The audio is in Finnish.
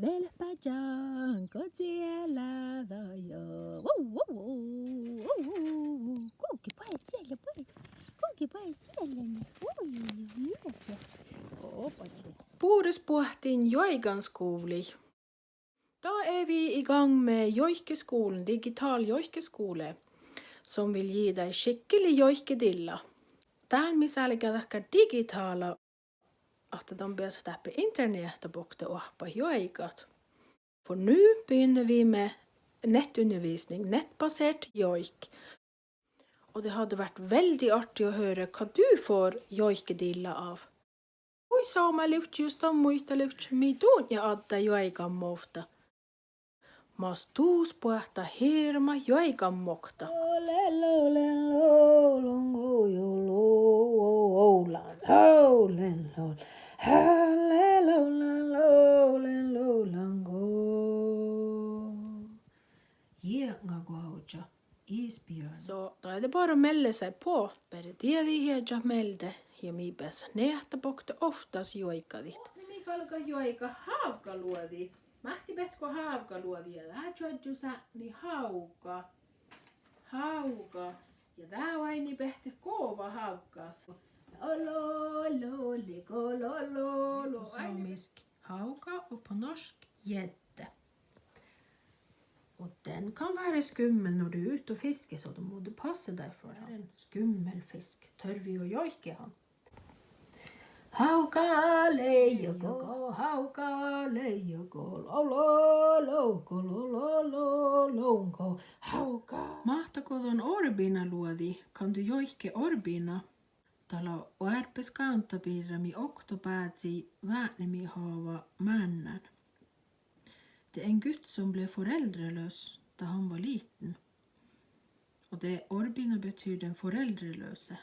Velpajan kotielada jo. Kulki pois siellä pois. Kulki pois siellä. Mitä? Puhdispuhtiin Joiganskooli. Då är vi igång med joikeskolen, digital joikeskole, som vill ge dig skicklig joikedilla. Tähän missä käydään digitaala, att de börjar täppa internet och bokta upp joikat. För nu begynner vi med nettundervisning, nettbasert joik. Och det hade varit väldigt artigt att höra vad du får joikedilla av. Oi saama just on muista lyhtsä midun ja adda joikan mofta. Mas tuus puhta hirma joikan mokta. Så då är det bara att melde sig på. Bara det vi hedja melde. Ja mi päässä nehtä pokta oftas joikadit. Mi kalka joika haavkaluodi. Mahti petko haavkaluodi ja lähtö sä niin hauka. Hauka. Ja tää vaini pehti koova haukkas. På samisk hauka och på norsk gädda. Och den kan vara skummel när du är ute och fiskar så då må du passa dig för den. Skummelfisk. Törvi och joike han. Hauka leijoko, hauka leijoko, lonko, hauka. Mahtakodon orbina luodi, kan du joike orbina? Talo oärpes kantapiirrami oktopäätsi väänemi haava männän. Det är en gutt som blev föräldralös då han var liten. Och det orbina betyder den föräldralöse.